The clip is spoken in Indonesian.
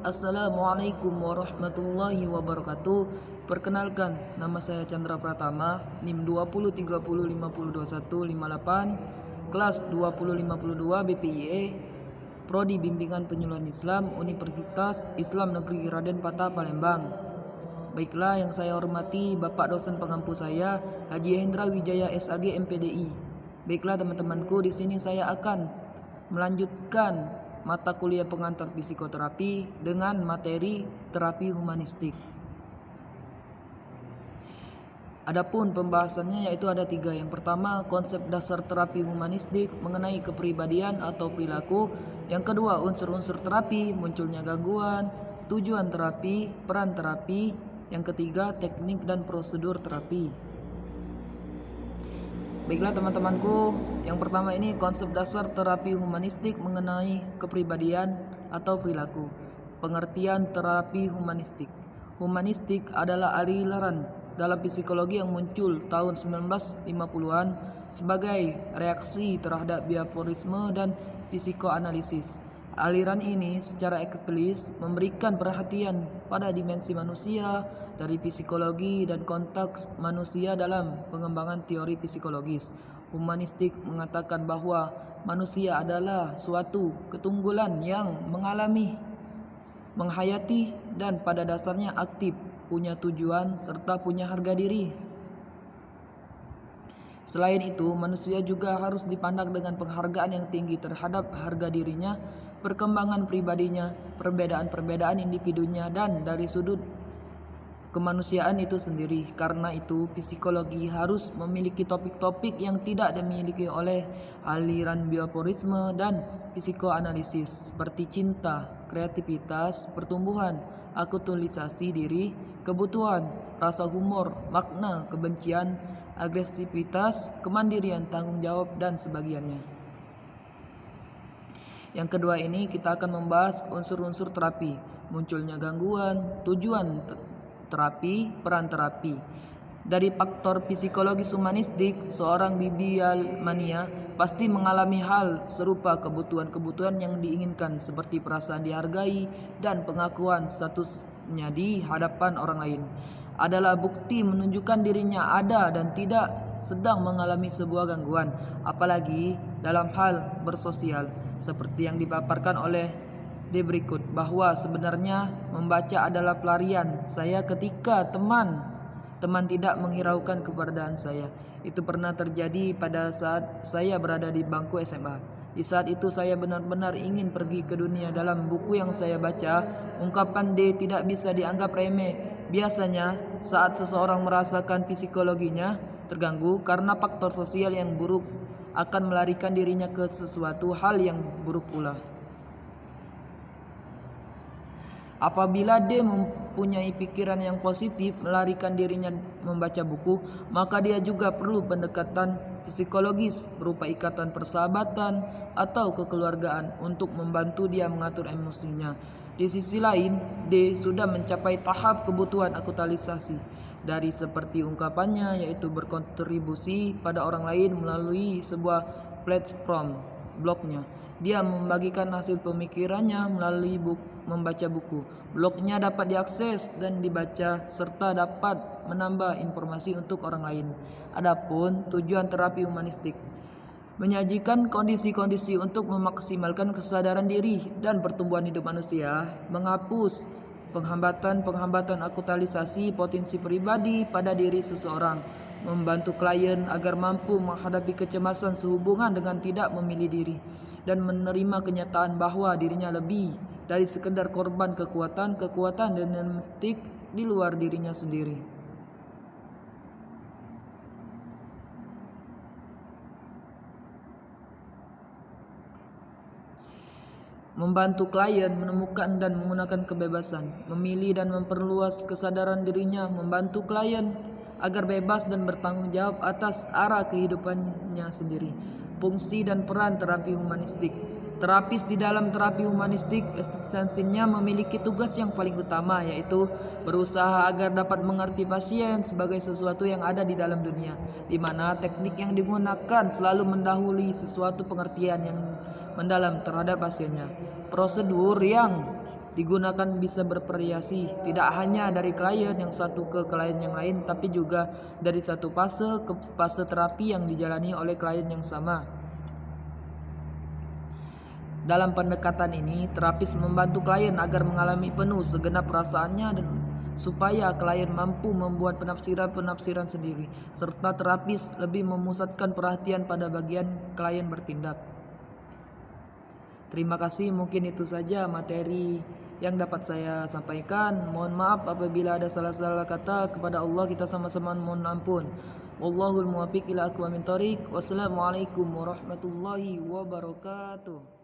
Assalamualaikum warahmatullahi wabarakatuh. Perkenalkan, nama saya Chandra Pratama, NIM 2030502158, kelas 2052 BPIE, Prodi Bimbingan Penyuluhan Islam, Universitas Islam Negeri Raden Patah, Palembang. Baiklah, yang saya hormati Bapak dosen pengampu saya, Haji Hendra Wijaya SAG MPDI. Baiklah teman-temanku, di sini saya akan melanjutkan mata kuliah pengantar psikoterapi dengan materi terapi humanistik. Adapun pembahasannya yaitu ada 3. Yang pertama, konsep dasar terapi humanistik mengenai kepribadian atau perilaku. Yang kedua, unsur-unsur terapi, munculnya gangguan, tujuan terapi, peran terapi. Yang ketiga, teknik dan prosedur terapi. Baiklah teman-temanku, yang pertama ini konsep dasar terapi humanistik mengenai kepribadian atau perilaku. Pengertian terapi humanistik. Humanistik adalah aliran dalam psikologi yang muncul tahun 1950-an sebagai reaksi terhadap behaviorisme dan psikoanalisis. Aliran ini secara eksplisit memberikan perhatian pada dimensi manusia dari psikologi dan konteks manusia dalam pengembangan teori psikologis. Humanistik mengatakan bahwa manusia adalah suatu ketunggulan yang mengalami, menghayati, dan pada dasarnya aktif, punya tujuan, serta punya harga diri. Selain itu, manusia juga harus dipandang dengan penghargaan yang tinggi terhadap harga dirinya, perkembangan pribadinya, perbedaan-perbedaan individunya, dan dari sudut kemanusiaan itu sendiri. Karena itu, psikologi harus memiliki topik-topik yang tidak dimiliki oleh aliran behaviorisme dan psikoanalisis seperti cinta, kreativitas, pertumbuhan, akulturasi diri, kebutuhan, rasa humor, makna, kebencian, agresivitas, kemandirian, tanggung jawab, dan sebagainya. Yang kedua ini kita akan membahas unsur-unsur terapi, munculnya gangguan, tujuan terapi, peran terapi. Dari faktor psikologis humanistik, seorang bibliomania pasti mengalami hal serupa, kebutuhan-kebutuhan yang diinginkan seperti perasaan dihargai dan pengakuan statusnya di hadapan orang lain adalah bukti menunjukkan dirinya ada dan tidak sedang mengalami sebuah gangguan, apalagi dalam hal bersosial, seperti yang dipaparkan oleh di berikut, bahwa sebenarnya membaca adalah pelarian saya ketika teman tidak menghiraukan keberadaan saya. Itu pernah terjadi pada saat saya berada di bangku SMA. Di saat itu saya benar-benar ingin pergi ke dunia. Dalam buku yang saya baca, ungkapan D tidak bisa dianggap remeh. Biasanya saat seseorang merasakan psikologinya terganggu karena faktor sosial yang buruk, akan melarikan dirinya ke sesuatu hal yang buruk pula. Apabila D mempunyai pikiran yang positif, melarikan dirinya membaca buku, maka dia juga perlu pendekatan psikologis berupa ikatan persahabatan atau kekeluargaan untuk membantu dia mengatur emosinya. Di sisi lain, D sudah mencapai tahap kebutuhan akulturasi dari seperti ungkapannya, yaitu berkontribusi pada orang lain melalui sebuah platform blognya. Dia membagikan hasil pemikirannya melalui membaca buku. Blognya dapat diakses dan dibaca serta dapat menambah informasi untuk orang lain. Adapun tujuan terapi humanistik menyajikan kondisi-kondisi untuk memaksimalkan kesadaran diri dan pertumbuhan hidup manusia, menghapus penghambatan akulturasi potensi pribadi pada diri seseorang, membantu klien agar mampu menghadapi kecemasan sehubungan dengan tidak memilih diri, dan menerima kenyataan bahwa dirinya lebih dari sekedar korban kekuatan dinamik di luar dirinya sendiri. Membantu klien menemukan dan menggunakan kebebasan, memilih dan memperluas kesadaran dirinya, membantu klien agar bebas dan bertanggung jawab atas arah kehidupannya sendiri. Fungsi dan peran terapi humanistik. Terapis di dalam terapi humanistik esensinya memiliki tugas yang paling utama, yaitu berusaha agar dapat mengerti pasien sebagai sesuatu yang ada di dalam dunia, di mana teknik yang digunakan selalu mendahului sesuatu pengertian yang mendalam terhadap pasiennya. Prosedur yang digunakan bisa bervariasi, tidak hanya dari klien yang satu ke klien yang lain, tapi juga dari satu fase ke fase terapi yang dijalani oleh klien yang sama. Dalam pendekatan ini, terapis membantu klien agar mengalami penuh segenap perasaannya dan supaya klien mampu membuat penafsiran-penafsiran sendiri, serta terapis lebih memusatkan perhatian pada bagian klien bertindak. Terima kasih, mungkin itu saja materi yang dapat saya sampaikan. Mohon maaf apabila ada salah-salah kata. Kepada Allah kita sama-sama mohon ampun. Wallahul muwaffiq ila aqwamit thoriq. Wassalamualaikum warahmatullahi wabarakatuh.